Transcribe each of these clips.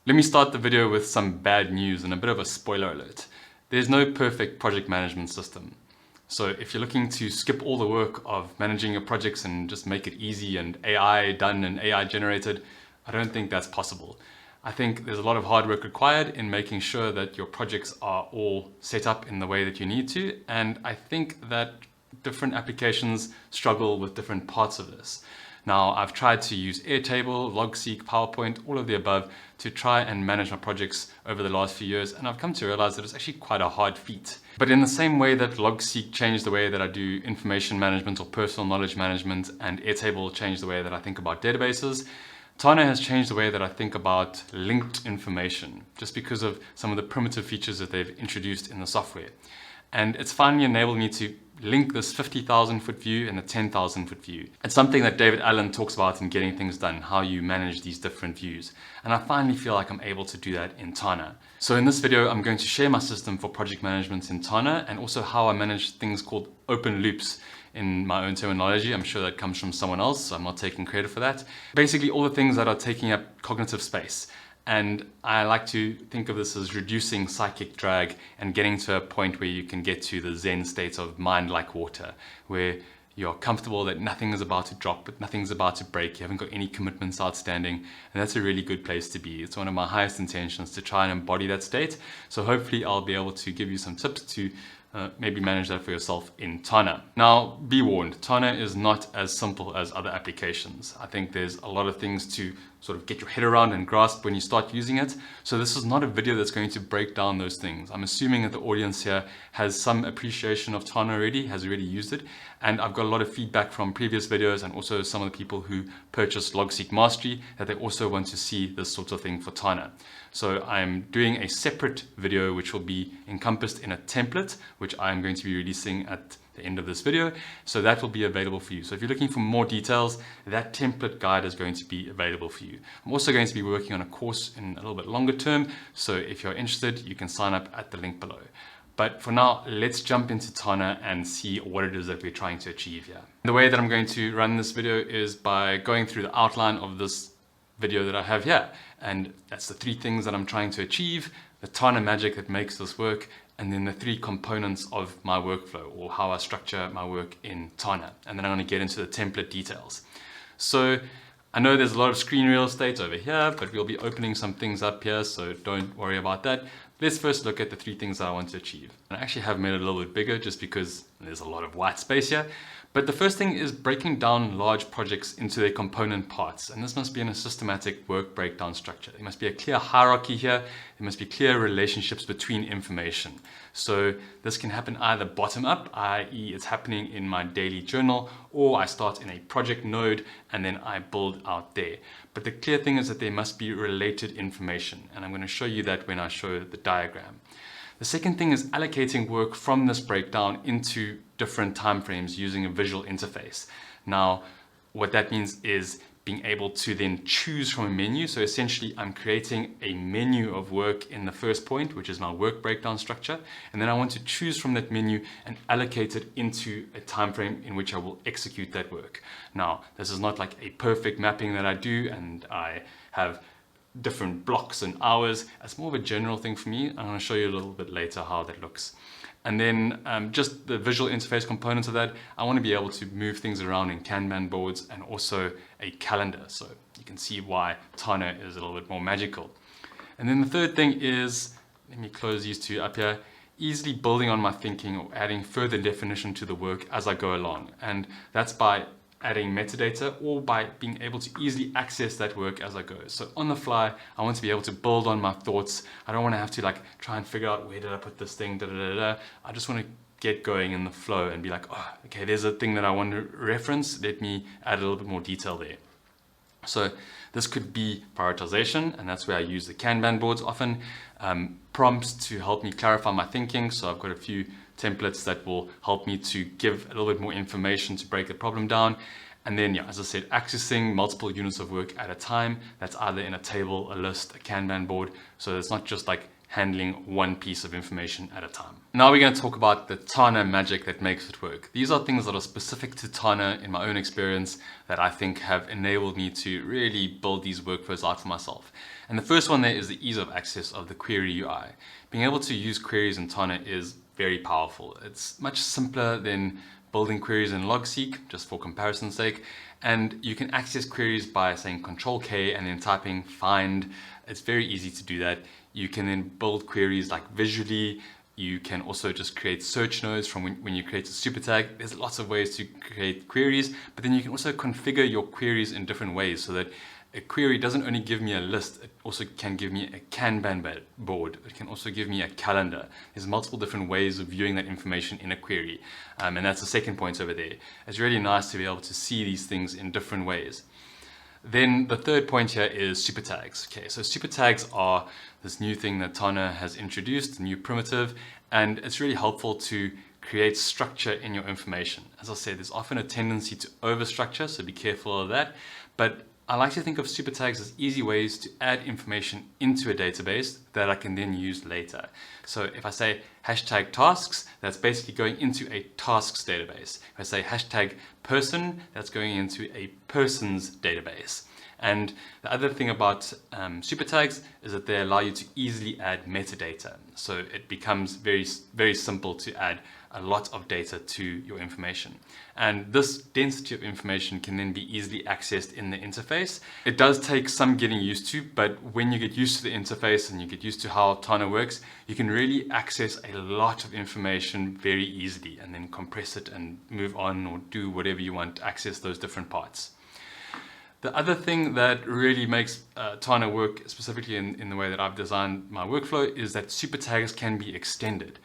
Let me start the video with some bad news and a bit of a spoiler alert. There's no perfect project management system. So if you're looking to skip all the work of managing your projects and just make it easy and AI done and AI generated, I don't think that's possible. I think there's a lot of hard work required in making sure that your projects are all set up in the way that you need to. And I think that different applications struggle with different parts of this. Now, I've tried to use Airtable, Logseek, PowerPoint, all of the above to try and manage my projects over the last few years, and I've come to realize that it's actually quite a hard feat. But in the same way that Logseek changed the way that I do information management or personal knowledge management, and Airtable changed the way that I think about databases, Tana has changed the way that I think about linked information, just because of some of the primitive features that they've introduced in the software. And it's finally enabled me to link this 50,000 foot view and a 10,000 foot view. It's something that David Allen talks about in Getting Things Done, how you manage these different views. And I finally feel like I'm able to do that in Tana. So in this video, I'm going to share my system for project management in Tana and also how I manage things called open loops in my own terminology. I'm sure that comes from someone else, so I'm not taking credit for that. Basically, all the things that are taking up cognitive space. And I like to think of this as reducing psychic drag and getting to a point where you can get to the Zen state of mind like water, where you're comfortable that nothing is about to drop, but nothing's about to break. You haven't got any commitments outstanding. And that's a really good place to be. It's one of my highest intentions to try and embody that state. So hopefully I'll be able to give you some tips to maybe manage that for yourself in Tana. Now, be warned, Tana is not as simple as other applications. I think there's a lot of things to sort of get your head around and grasp when you start using it. So this is not a video that's going to break down those things. I'm assuming that the audience here has some appreciation of Tana already, has already used it. And I've got a lot of feedback from previous videos and also some of the people who purchased Logseek Mastery that they also want to see this sort of thing for Tana. So I'm doing a separate video which will be encompassed in a template, which I'm going to be releasing at the end of this video. So that will be available for you. So if you're looking for more details, that template guide is going to be available for you. I'm also going to be working on a course in a little bit longer term. So if you're interested, you can sign up at the link below. But for now, let's jump into Tana and see what it is that we're trying to achieve here. The way that I'm going to run this video is by going through the outline of this video that I have here. And that's the three things that I'm trying to achieve, the Tana magic that makes this work, and then the three components of my workflow or how I structure my work in Tana. And then I'm going to get into the template details. So I know there's a lot of screen real estate over here, but we'll be opening some things up here, so don't worry about that. Let's first look at the three things that I want to achieve. And I actually have made it a little bit bigger just because there's a lot of white space here. But the first thing is breaking down large projects into their component parts. And this must be in a systematic work breakdown structure. There must be a clear hierarchy here. There must be clear relationships between information. So this can happen either bottom up, i.e. it's happening in my daily journal, or I start in a project node and then I build out there. But the clear thing is that there must be related information. And I'm going to show you that when I show the diagram. The second thing is allocating work from this breakdown into different timeframes using a visual interface. Now, what that means is being able to then choose from a menu. So essentially, I'm creating a menu of work in the first point, which is my work breakdown structure. And then I want to choose from that menu and allocate it into a time frame in which I will execute that work. Now, this is not like a perfect mapping that I do, and I have different blocks and hours. It's more of a general thing for me. I'm going to show you a little bit later how that looks. And then just the visual interface components of that, I want to be able to move things around in Kanban boards and also a calendar. So you can see why Tana is a little bit more magical. And then the third thing is, let me close these two up here, easily building on my thinking or adding further definition to the work as I go along. And that's by adding metadata or by being able to easily access that work as I go. So on the fly, I want to be able to build on my thoughts. I don't want to have to like try and figure out where did I put this thing, I just want to get going in the flow and be like, oh, okay, there's a thing that I want to reference. Let me add a little bit more detail there. So this could be prioritization, and that's where I use the Kanban boards often. Prompts to help me clarify my thinking. So I've got a few templates that will help me to give a little bit more information to break the problem down. And then, yeah, as I said, accessing multiple units of work at a time. That's either in a table, a list, a Kanban board. So it's not just like handling one piece of information at a time. Now we're going to talk about the Tana magic that makes it work. These are things that are specific to Tana in my own experience that I think have enabled me to really build these workflows out for myself. And the first one there is the ease of access of the query UI. Being able to use queries in Tana is very powerful. It's much simpler than building queries in Logseek, just for comparison's sake. And you can access queries by saying Control K and then typing find. It's very easy to do that. You can then build queries like visually. You can also just create search nodes from when you create a super tag. There's lots of ways to create queries, but then you can also configure your queries in different ways so that a query doesn't only give me a list, it also can give me a Kanban board. It can also give me a calendar. There's multiple different ways of viewing that information in a query. And that's the second point over there. It's really nice to be able to see these things in different ways. Then the third point here is super tags. Okay, so super tags are this new thing that Tana has introduced, a new primitive, and it's really helpful to create structure in your information. As I said, there's often a tendency to overstructure, so be careful of that. But I like to think of super tags as easy ways to add information into a database that I can then use later. So if I say hashtag tasks, that's basically going into a tasks database. If I say hashtag person, that's going into a persons database. And the other thing about super tags is that they allow you to easily add metadata. So it becomes very, very simple to add a lot of data to your information. And this density of information can then be easily accessed in the interface. It does take some getting used to, but when you get used to the interface and you get used to how Tana works, you can really access a lot of information very easily and then compress it and move on or do whatever you want to access those different parts. The other thing that really makes Tana work, specifically in the way that I've designed my workflow, is that super tags can be extended.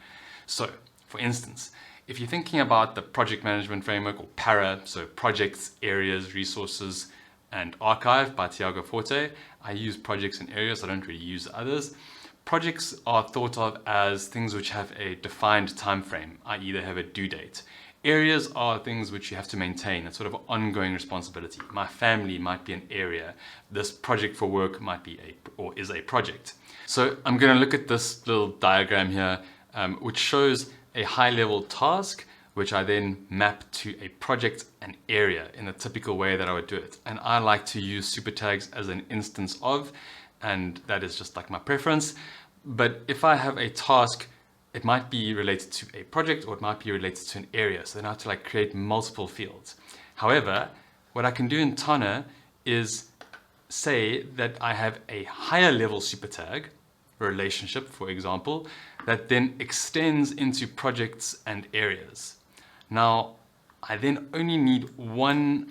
So, for instance, if you're thinking about the project management framework, or PARA, so projects, areas, resources, and archive by Tiago Forte, I use projects and areas, I don't really use others. Projects are thought of as things which have a defined time frame, i.e. they have a due date. Areas are things which you have to maintain. It's sort of an ongoing responsibility. My family might be an area. This project for work might be is a project. So I'm going to look at this little diagram here, which shows a high-level task, which I then map to a project and area in the typical way that I would do it. And I like to use super tags as an instance of, and that is just like my preference. But if I have a task, it might be related to a project or it might be related to an area. So then I have to like create multiple fields. However, what I can do in Tana is say that I have a higher level super tag, relationship, for example, that then extends into projects and areas. Now, I then only need one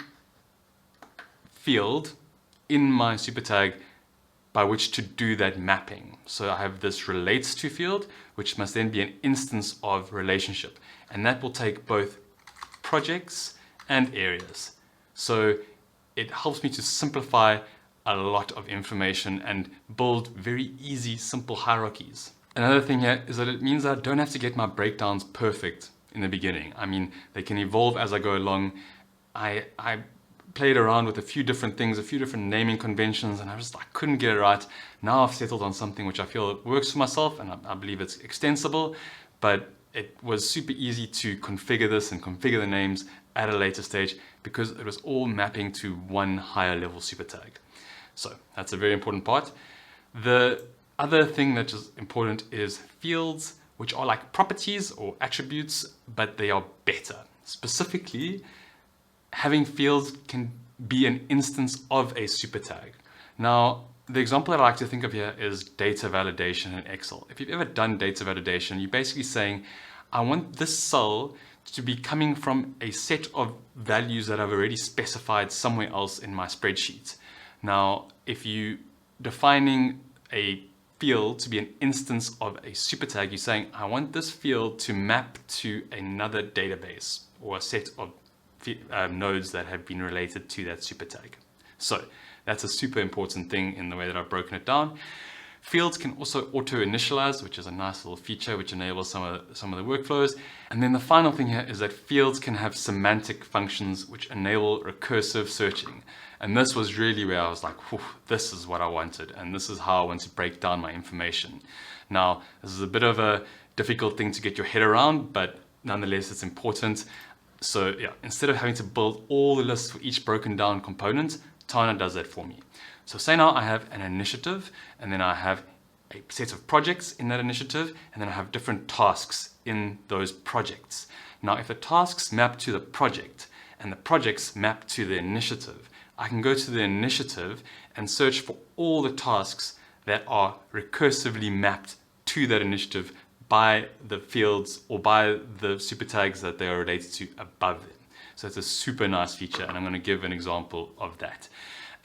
field in my super tag by which to do that mapping. So I have this relates to field, which must then be an instance of relationship. And that will take both projects and areas. So it helps me to simplify a lot of information and build very easy, simple hierarchies. Another thing here is that it means that I don't have to get my breakdowns perfect in the beginning. I mean, they can evolve as I go along. I played around with a few different things, a few different naming conventions, and I couldn't get it right. Now I've settled on something which I feel works for myself, and I believe it's extensible, but it was super easy to configure this and configure the names at a later stage because it was all mapping to one higher level super tag. So that's a very important part. The other thing that is important is fields, which are like properties or attributes, but they are better. Specifically, having fields can be an instance of a super tag. Now, the example that I like to think of here is data validation in Excel. If you've ever done data validation, you're basically saying, I want this cell to be coming from a set of values that I've already specified somewhere else in my spreadsheet. Now, if you defining a field to be an instance of a super tag, you're saying, I want this field to map to another database or a set of nodes that have been related to that super tag. So that's a super important thing in the way that I've broken it down. Fields can also auto-initialize, which is a nice little feature which enables some of the workflows. And then the final thing here is that fields can have semantic functions which enable recursive searching. And this was really where I was like, this is what I wanted, and this is how I want to break down my information. Now, this is a bit of a difficult thing to get your head around, but nonetheless, it's important. So yeah, instead of having to build all the lists for each broken down component, Tana does that for me. So say now I have an initiative, and then I have a set of projects in that initiative, and then I have different tasks in those projects. Now, if the tasks map to the project and the projects map to the initiative, I can go to the initiative and search for all the tasks that are recursively mapped to that initiative by the fields or by the super tags that they are related to above them. So it's a super nice feature, and I'm going to give an example of that.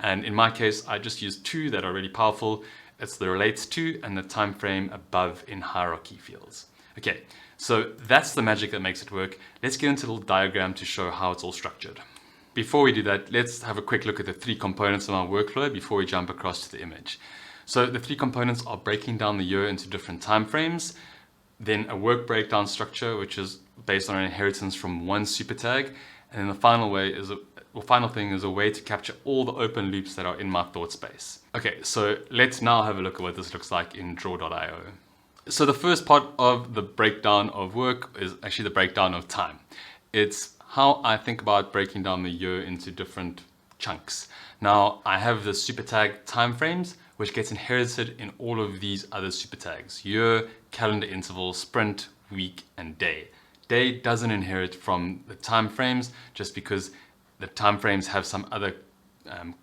And in my case, I just use two that are really powerful. It's the relates to and the time frame above in hierarchy fields. Okay, so that's the magic that makes it work. Let's get into a little diagram to show how it's all structured. Before we do that, let's have a quick look at the three components of our workflow before we jump across to the image. So the three components are breaking down the year into different time frames, then a work breakdown structure, which is based on an inheritance from one super tag, and then the final thing is a way to capture all the open loops that are in my thought space. Okay, so let's now have a look at what this looks like in draw.io. So the first part of the breakdown of work is actually the breakdown of time. It's how I think about breaking down the year into different chunks. Now, I have the super tag timeframes, which gets inherited in all of these other super tags: year, calendar interval, sprint, week, and day. Day doesn't inherit from the timeframes just because the timeframes have some other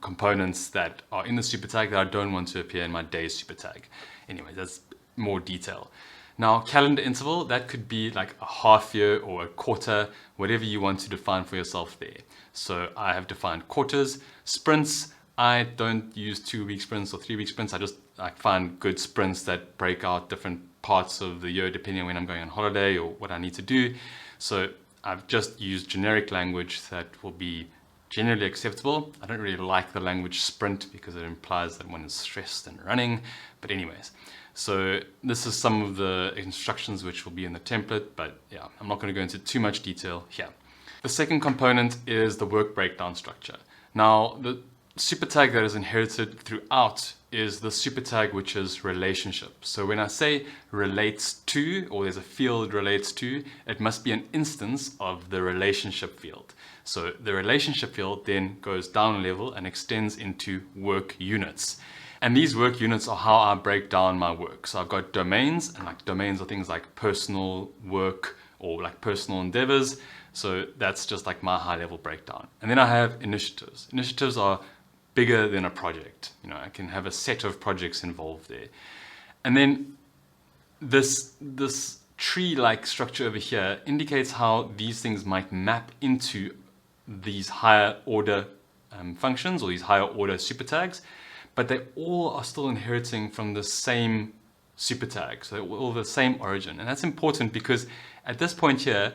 components that are in the super tag that I don't want to appear in my day super tag. Anyway, that's more detail. Now, calendar interval, that could be like a half year or a quarter, whatever you want to define for yourself there. So I have defined quarters. Sprints, I don't use 2-week sprints or 3-week sprints. I just find good sprints that break out different parts of the year depending on when I'm going on holiday or what I need to do. So I've just used generic language that will be generally acceptable. I don't really like the language sprint because it implies that one is stressed and running. But anyways, so this is some of the instructions which will be in the template, but yeah, I'm not going to go into too much detail here. The second component is the work breakdown structure. Now, the super tag that is inherited throughout is the super tag which is relationship. So when I say relates to, or there's a field relates to, it must be an instance of the relationship field. So the relationship field then goes down a level and extends into work units. And these work units are how I break down my work. So I've got domains, and domains are things like personal work or like personal endeavors. So that's just like my high level breakdown. And then I have initiatives. Initiatives are bigger than a project. You know, I can have a set of projects involved there. And then this tree-like structure over here indicates how these things might map into these higher order functions or these higher order super tags, but they all are still inheriting from the same super tag. So they're all the same origin. And that's important because at this point here,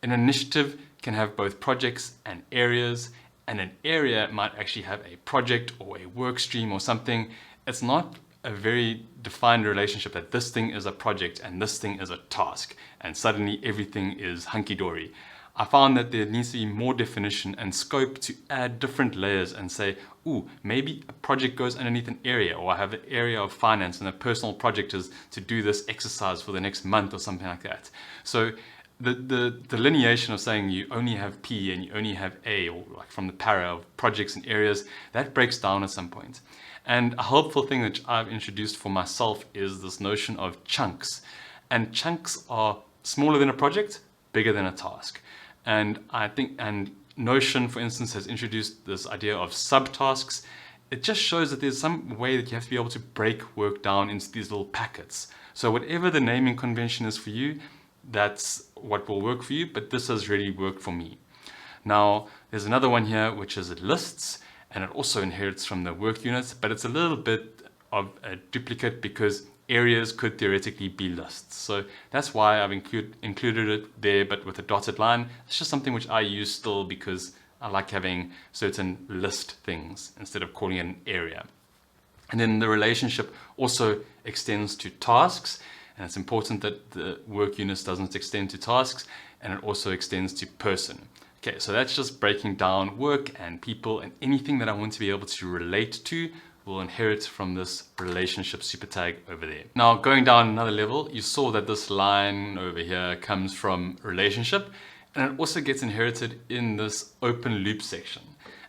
an initiative can have both projects and areas, and an area might actually have a project or a work stream or something. It's not a very defined relationship that this thing is a project and this thing is a task, and suddenly everything is hunky-dory. I found that there needs to be more definition and scope to add different layers and say, ooh, maybe a project goes underneath an area, or I have an area of finance and a personal project is to do this exercise for the next month or something like that. So the delineation of saying you only have P and you only have A, or like from the para of projects and areas, that breaks down at some point. And a helpful thing that I've introduced for myself is this notion of chunks. And chunks are smaller than a project, bigger than a task. And I think, and Notion, for instance, has introduced this idea of subtasks. It just shows that there's some way that you have to be able to break work down into these little packets. So whatever the naming convention is for you, that's what will work for you, but this has really worked for me. Now, there's another one here, which is lists, and it also inherits from the work units, but it's a little bit of a duplicate because areas could theoretically be lists. So that's why I've included it there, but with a dotted line. It's just something which I use still because I like having certain list things instead of calling it an area. And then the relationship also extends to tasks, and it's important that the work units doesn't extend to tasks, and it also extends to person. Okay, so that's just breaking down work and people, and anything that I want to be able to relate to will inherit from this relationship super tag over there. Now, going down another level, you saw that this line over here comes from relationship, and it also gets inherited in this open loop section.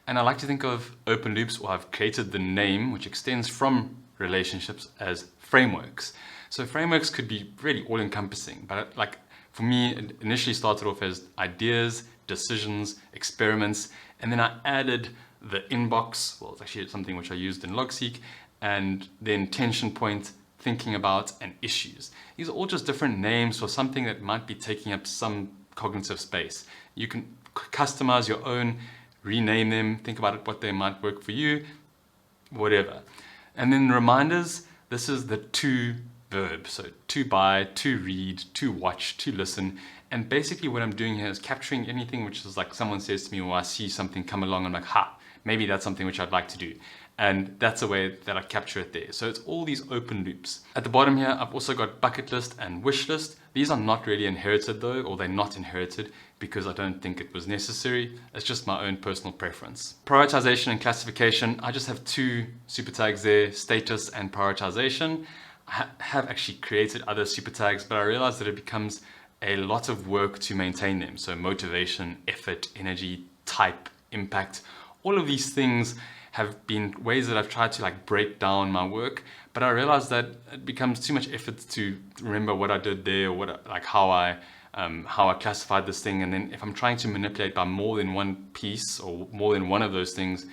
And I like to think of open loops, or I've created the name, which extends from relationships, as frameworks. So frameworks could be really all-encompassing, but like for me, it initially started off as ideas, decisions, experiments, and then I added the inbox. Well, it's actually something which I used in Logseek, and then tension point, thinking about, and issues. These are all just different names for something that might be taking up some cognitive space. You can customize your own, rename them, think about it, what they might work for you, whatever. And then reminders, this is the to verb. So to buy, to read, to watch, to listen. And basically what I'm doing here is capturing anything which is like someone says to me, or I see something come along, I'm like, maybe that's something which I'd like to do. And that's a way that I capture it there. So it's all these open loops. At the bottom here, I've also got bucket list and wish list. These are not really inherited though, or they're not inherited because I don't think it was necessary. It's just my own personal preference. Prioritization and classification. I just have two super tags there, status and prioritization. I have actually created other super tags, but I realized that it becomes a lot of work to maintain them. So motivation, effort, energy, type, impact, all of these things have been ways that I've tried to like break down my work, but I realized that it becomes too much effort to remember what I did there, or how I classified this thing. And then if I'm trying to manipulate by more than one piece or more than one of those things,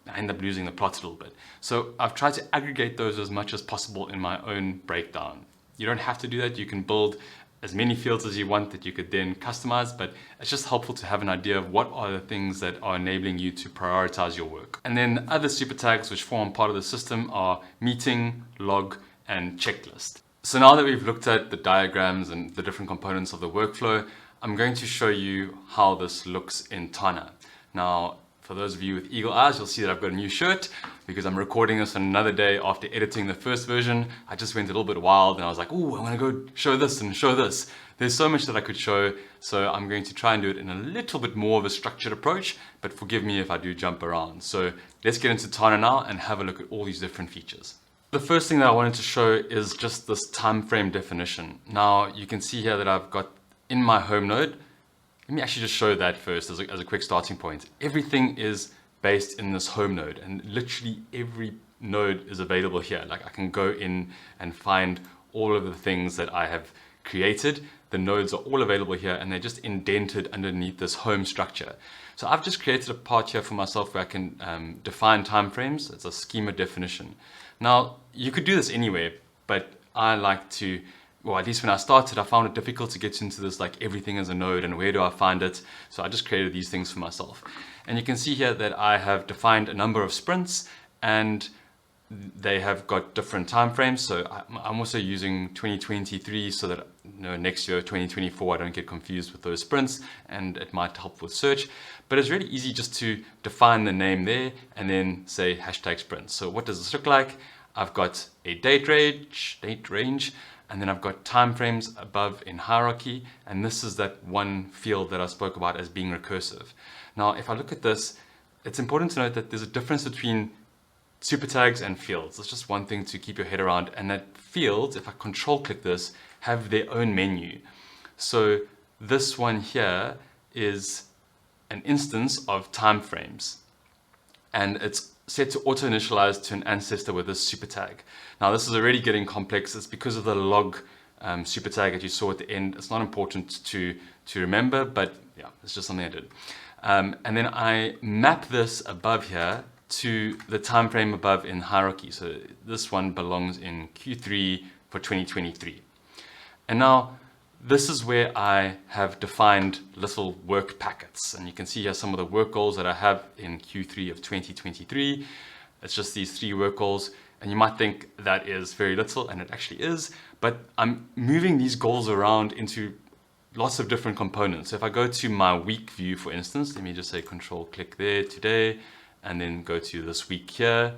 I end up losing the plot a little bit. So I've tried to aggregate those as much as possible in my own breakdown. You don't have to do that. You can build as many fields as you want that you could then customize, but it's just helpful to have an idea of what are the things that are enabling you to prioritize your work. And then other super tags which form part of the system are meeting, log, and checklist. So now that we've looked at the diagrams and the different components of the workflow, I'm going to show you how this looks in Tana. Now, for those of you with eagle eyes, you'll see that I've got a new shirt because I'm recording this on another day after editing the first version. I just went a little bit wild and I was like, ooh, I want to go show this and show this. There's so much that I could show, so I'm going to try and do it in a little bit more of a structured approach, but forgive me if I do jump around. So let's get into Tana now and have a look at all these different features. The first thing that I wanted to show is just this time frame definition. Now you can see here that I've got in my home node. Let me actually just show that first as a quick starting point. Everything is based in this home node, and literally every node is available here. Like I can go in and find all of the things that I have created. The nodes are all available here and they're just indented underneath this home structure. So I've just created a part here for myself where I can define timeframes. It's a schema definition. Now you could do this anywhere, but I like to, well, at least when I started, I found it difficult to get into this, like everything as a node and where do I find it? So I just created these things for myself. And you can see here that I have defined a number of sprints and they have got different time frames. So I'm also using 2023 so that next year, 2024, I don't get confused with those sprints, and it might help with search. But it's really easy just to define the name there and then say hashtag sprints. So what does this look like? I've got a date range, and then I've got timeframes above in hierarchy, and this is that one field that I spoke about as being recursive. Now, if I look at this, it's important to note that there's a difference between super tags and fields. That's just one thing to keep your head around, and that fields, if I control click this, have their own menu. So this one here is an instance of timeframes, and it's set to auto-initialize to an ancestor with this super tag. Now this is already getting complex. It's because of the log super tag that you saw at the end. It's not important to remember, but yeah, it's just something I did. And then I map this above here to the time frame above in hierarchy. So this one belongs in Q3 for 2023. And now this is where I have defined little work packets. And you can see here some of the work goals that I have in Q3 of 2023. It's just these 3 work goals. And you might think that is very little, and it actually is, but I'm moving these goals around into lots of different components. So if I go to my week view, for instance, let me just say control click there, today, and then go to this week here.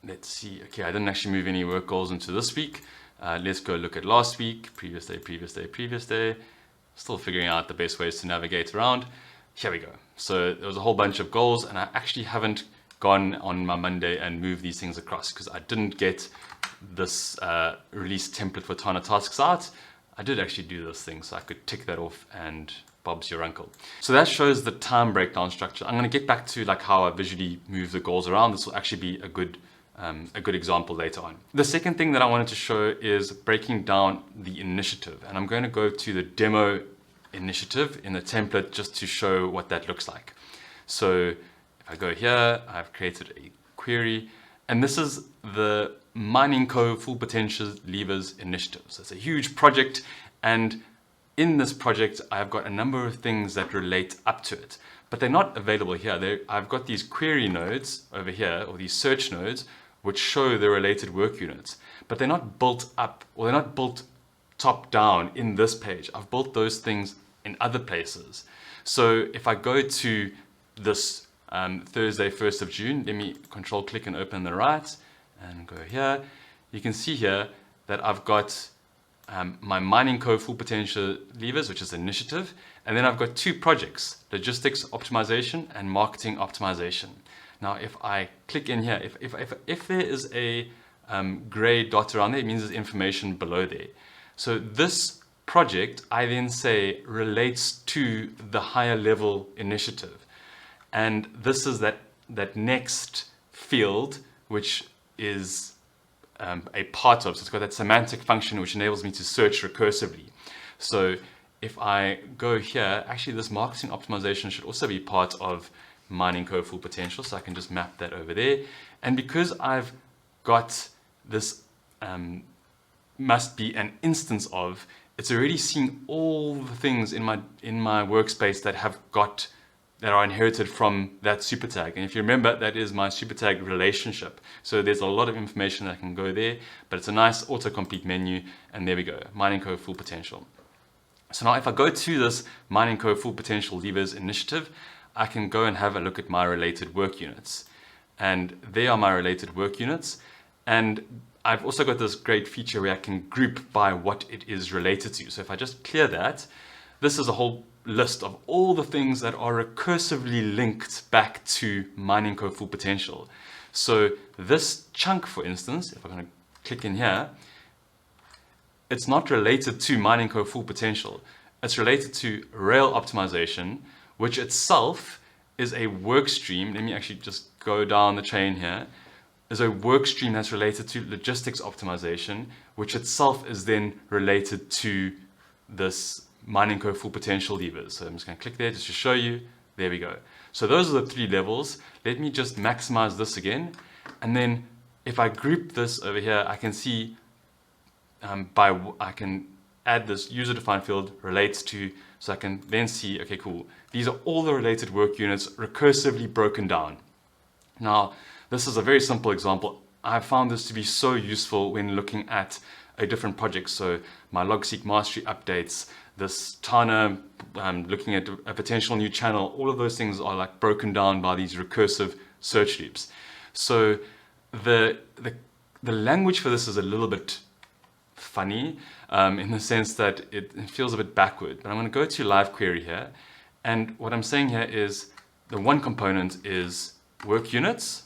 Let's see, okay, I didn't actually move any work goals into this week. Let's go look at last week, previous day. Still figuring out the best ways to navigate around. Here we go. So there was a whole bunch of goals, and I actually haven't gone on my Monday and moved these things across because I didn't get this release template for Tana tasks out. I did actually do this thing, so I could tick that off and Bob's your uncle. So that shows the time breakdown structure. I'm going to get back to like how I visually move the goals around. This will actually be a good example later on. The second thing that I wanted to show is breaking down the initiative, and I'm going to go to the demo initiative in the template just to show what that looks like. So if I go here, I've created a query, and this is the Mining Co Full Potential Levers Initiative. So it's a huge project, and in this project, I've got a number of things that relate up to it, but they're not available here. I've got these query nodes over here, or these search nodes, which show the related work units, but they're not built up, or they're not built top down in this page. I've built those things in other places. So if I go to this Thursday, 1st of June, let me control click and open the right and go here. You can see here that I've got my Mining Co Full Potential Levers, which is initiative, and then I've got two projects, logistics optimization and marketing optimization. Now, if I click in here, if there is a gray dot around there, it means there's information below there. So this project, I then say, relates to the higher level initiative. And this is that next field, which is a part of, so it's got that semantic function which enables me to search recursively. So if I go here, actually this marketing optimization should also be part of Mining Co Full Potential, so I can just map that over there. And because I've got this must be an instance of, it's already seen all the things in my workspace that are inherited from that super tag. And if you remember, that is my super tag relationship. So there's a lot of information that can go there, but it's a nice autocomplete menu, and there we go, Mining Co Full Potential. So now if I go to this Mining Co Full Potential Levers Initiative, I can go and have a look at my related work units. And they are my related work units. And I've also got this great feature where I can group by what it is related to. So if I just clear that, this is a whole list of all the things that are recursively linked back to Mining Co Full Potential. So this chunk, for instance, if I'm going to click in here, it's not related to Mining Co Full Potential. It's related to rail optimization, which itself is a work stream. Let me actually just go down the chain here. Is a work stream that's related to logistics optimization, which itself is then related to this Mining Co Full Potential levers. So I'm just going to click there just to show you. There we go. So those are the three levels. Let me just maximize this again. And then if I group this over here, I can see I can add this user-defined field relates to, so I can then see, okay, cool. These are all the related work units recursively broken down. Now, this is a very simple example. I found this to be so useful when looking at a different project. So my logseek mastery updates, this Tana, looking at a potential new channel, all of those things are like broken down by these recursive search loops. So the language for this is a little bit funny in the sense that it feels a bit backward. But I'm going to go to live query here. And what I'm saying here is the one component is work units.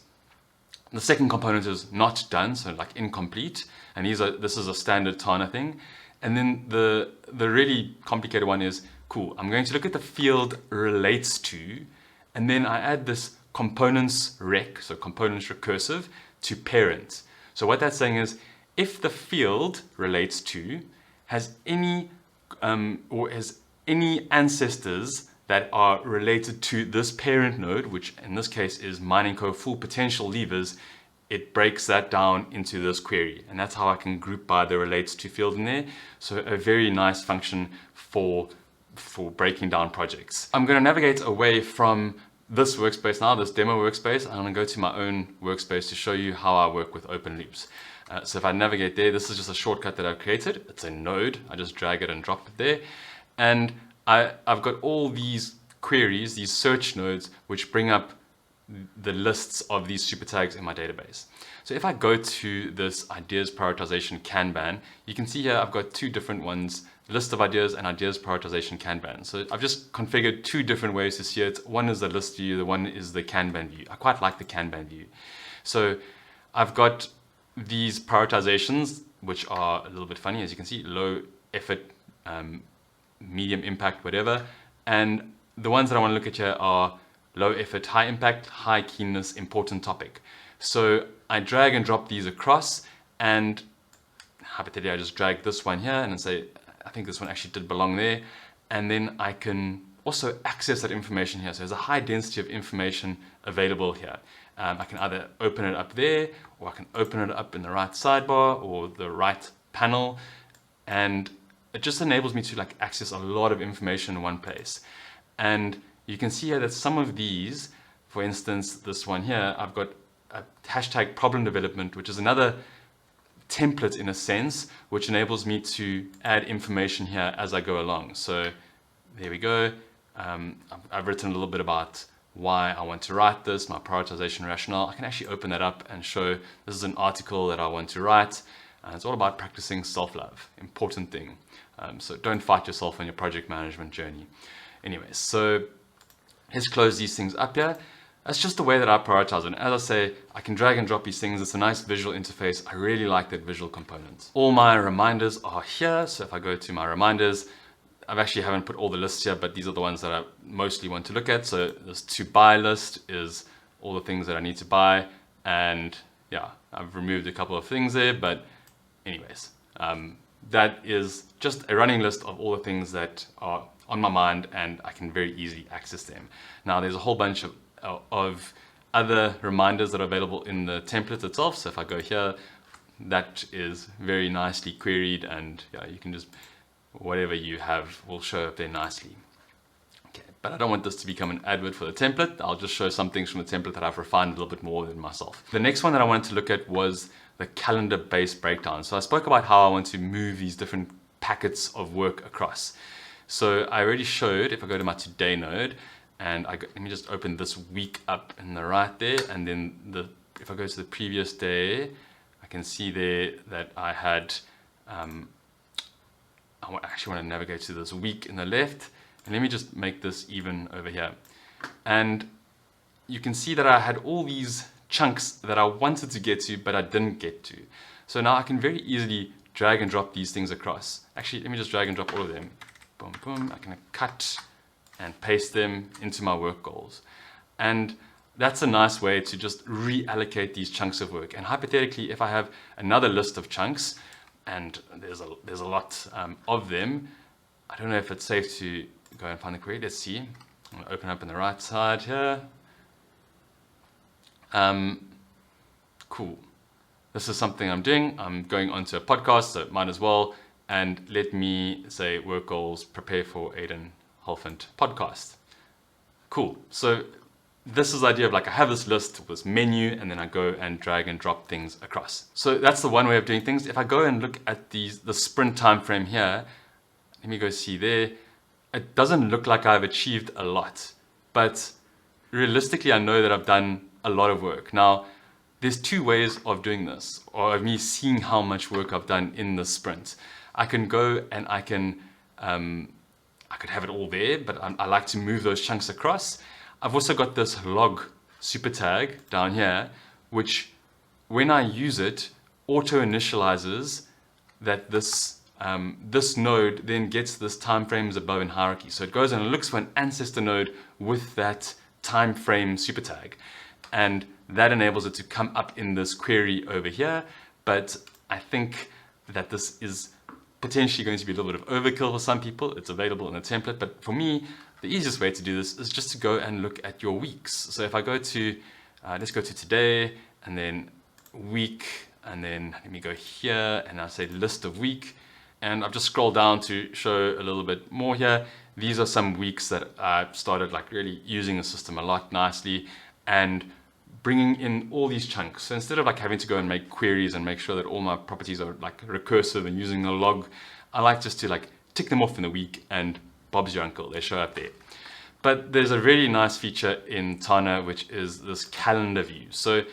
The second component is not done, so like incomplete. And this is a standard Tana thing. And then the really complicated one is, cool, I'm going to look at the field relates to, and then I add this components rec, so components recursive, to parent. So what that's saying is, if the field relates to has any ancestors that are related to this parent node, which in this case is Mining Co Full Potential levers, it breaks that down into this query. And that's how I can group by the relates to field in there. So a very nice function for breaking down projects. I'm going to navigate away from this workspace now, this demo workspace. I'm going to go to my own workspace to show you how I work with open loops. So if I navigate there, this is just a shortcut that I've created. It's a node. I just drag it and drop it there. And I've got all these queries, these search nodes, which bring up the lists of these super tags in my database. So if I go to this ideas prioritization Kanban, you can see here I've got two different ones, list of ideas and ideas prioritization Kanban. So I've just configured two different ways to see it. One is the list view, the one is the Kanban view. I quite like the Kanban view. So I've got these prioritizations, which are a little bit funny, as you can see, low effort, medium impact, whatever. And the ones that I want to look at here are low effort, high impact, high keenness, important topic. So I drag and drop these across, and hypothetically I just drag this one here and say, I think this one actually did belong there. And then I can also access that information here. So there's a high density of information available here. I can either open it up there, or I can open it up in the right sidebar or the right panel. And it just enables me to like access a lot of information in one place. And you can see here that some of these, for instance, this one here, I've got a hashtag problem development, which is another template in a sense, which enables me to add information here as I go along. So there we go. I've written a little bit about why I want to write this, my prioritization rationale. I can actually open that up and show this is an article that I want to write. It's all about practicing self-love, important thing. So don't fight yourself on your project management journey. Anyways, so let's close these things up here. That's just the way that I prioritize. And as I say, I can drag and drop these things. It's a nice visual interface. I really like that visual component. All my reminders are here. So if I go to my reminders, I actually haven't put all the lists here, but these are the ones that I mostly want to look at. So this to buy list is all the things that I need to buy. And yeah, I've removed a couple of things there, but anyways, that is just a running list of all the things that are on my mind, and I can very easily access them. Now there's a whole bunch of other reminders that are available in the template itself. So if I go here, that is very nicely queried, and yeah, you can just, whatever you have will show up there nicely. Okay, but I don't want this to become an advert for the template. I'll just show some things from the template that I've refined a little bit more than myself. The next one that I wanted to look at was the calendar-based breakdown. So I spoke about how I want to move these different packets of work across. So I already showed, if I go to my today node, and let me just open this week up in the right there, and then if I go to the previous day, I can see there that I had, I actually want to navigate to this week in the left, and let me just make this even over here. And you can see that I had all these chunks that I wanted to get to, but I didn't get to. So now I can very easily drag and drop these things across. Actually, let me just drag and drop all of them. Boom, boom. I can cut and paste them into my work goals. And that's a nice way to just reallocate these chunks of work. And hypothetically, if I have another list of chunks, and there's a lot of them, I don't know if it's safe to go and find the query. Let's see. I'm going to open up on the right side here. Cool. This is something I'm doing. I'm going onto a podcast, so might as well. And let me say work goals, prepare for Aiden Holfant podcast. Cool. So this is the idea of like, I have this list, this menu, and then I go and drag and drop things across. So that's the one way of doing things. If I go and look at the sprint time frame here, let me go see there. It doesn't look like I've achieved a lot, but realistically, I know that I've done a lot of work. Now, there's two ways of doing this, or of me seeing how much work I've done in the sprint. I can go and I could have it all there, but I like to move those chunks across. I've also got this log super tag down here, which when I use it, auto initializes that this node then gets this time frames above in hierarchy. So it goes and looks for an ancestor node with that time frame super tag. And that enables it to come up in this query over here. But I think that this is potentially going to be a little bit of overkill for some people. It's available in the template, but for me, the easiest way to do this is just to go and look at your weeks. So if I go to, let's go to today, and then week, and then let me go here, and I'll say list of week, and I've just scrolled down to show a little bit more here. These are some weeks that I've started like really using the system a lot nicely, and bringing in all these chunks. So instead of like having to go and make queries and make sure that all my properties are like recursive and using a log, I like just to like tick them off in the week and Bob's your uncle, they show up there. But there's a really nice feature in Tana, which is this calendar view. So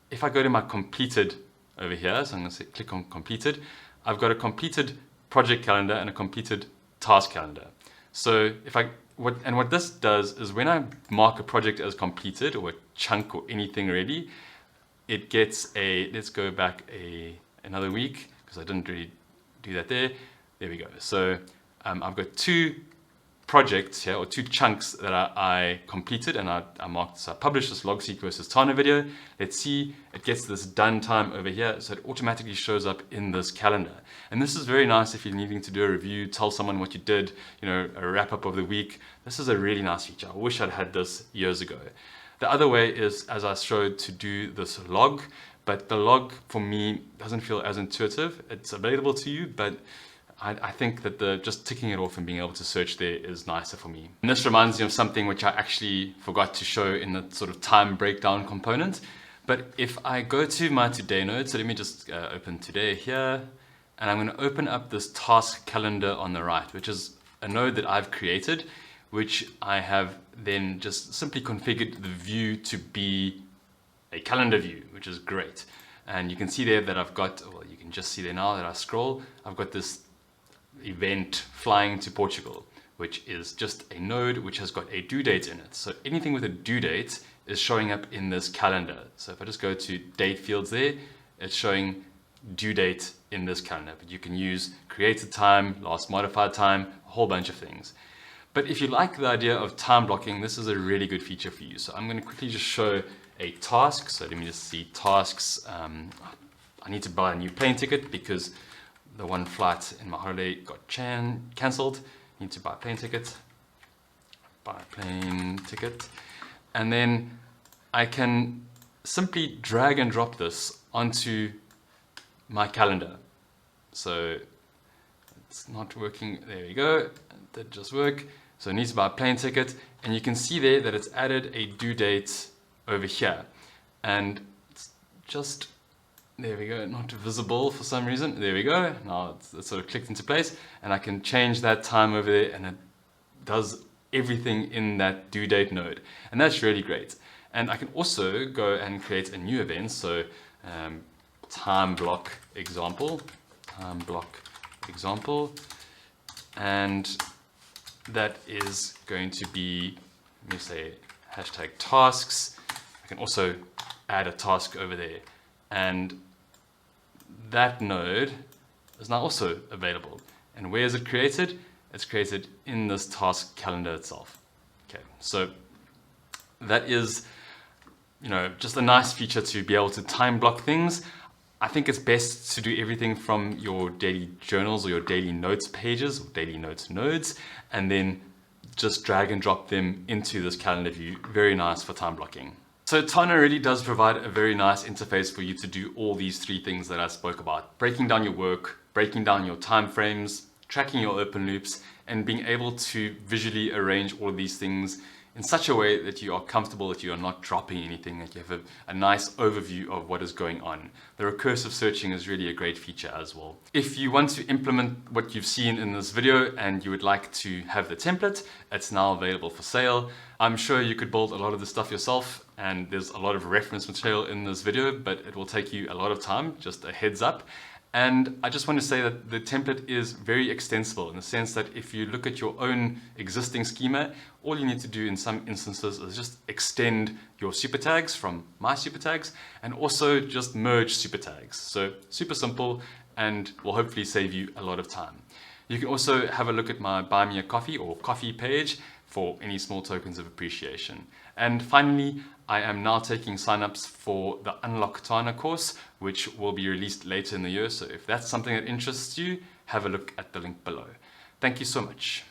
if I go to my completed over here, so I'm going to say click on completed, I've got a completed project calendar and a completed task calendar. So what this does is when I mark a project as completed, or a chunk or anything really, it gets let's go back another week, because I didn't really do that there. There we go. So I've got two projects here, or 2 chunks that I completed, and I marked. So I published this logseq versus Tana video. Let's see, it gets this done time over here, so it automatically shows up in this calendar. And this is very nice if you're needing to do a review, tell someone what you did, a wrap up of the week. This is a really nice feature. I wish I'd had this years ago. The other way is, as I showed, to do this log, but the log for me doesn't feel as intuitive. It's available to you, but I think that just ticking it off and being able to search there is nicer for me. And this reminds me of something which I actually forgot to show in the sort of time breakdown component. But if I go to my today node, so let me just open today here, and I'm going to open up this task calendar on the right, which is a node that I've created, which I have then just simply configured the view to be a calendar view, which is great. And you can see there that I've got, well, you can just see there now that I scroll, I've got this event flying to Portugal, which is just a node which has got a due date in it. So anything with a due date is showing up in this calendar. So if I just go to date fields there, it's showing due date in this calendar. But you can use created time, last modified time, a whole bunch of things. But if you like the idea of time blocking, this is a really good feature for you. So I'm going to quickly just show a task. So let me just see tasks. I need to buy a new plane ticket because the one flight in my holiday got cancelled. Need to buy a plane ticket. And then I can simply drag and drop this onto my calendar. So it's not working. There we go. It did just work. So I need to buy a plane ticket. And you can see there that it's added a due date over here. And it's just, there we go, not visible for some reason. There we go. Now it's sort of clicked into place, and I can change that time over there, and it does everything in that due date node. And that's really great. And I can also go and create a new event. So time block example, and that is going to be, let me say, hashtag tasks. I can also add a task over there, and that node is now also available. And where is it created? It's created in this task calendar itself. Okay, so that is, just a nice feature to be able to time block things. I think it's best to do everything from your daily journals or your daily notes pages or daily notes nodes, and then just drag and drop them into this calendar view. Very nice for time blocking. So Tana really does provide a very nice interface for you to do all these 3 things that I spoke about. Breaking down your work, breaking down your time frames, tracking your open loops, and being able to visually arrange all of these things in such a way that you are comfortable, that you are not dropping anything, that you have a nice overview of what is going on. The recursive searching is really a great feature as well. If you want to implement what you've seen in this video and you would like to have the template, it's now available for sale. I'm sure you could build a lot of this stuff yourself, and there's a lot of reference material in this video, but it will take you a lot of time, just a heads up. And I just want to say that the template is very extensible in the sense that if you look at your own existing schema, all you need to do in some instances is just extend your super tags from my super tags, and also just merge super tags. So super simple, and will hopefully save you a lot of time. You can also have a look at my Buy Me a Coffee or Coffee page for any small tokens of appreciation. And finally, I am now taking signups for the Unlock Tana course, which will be released later in the year. So if that's something that interests you, have a look at the link below. Thank you so much.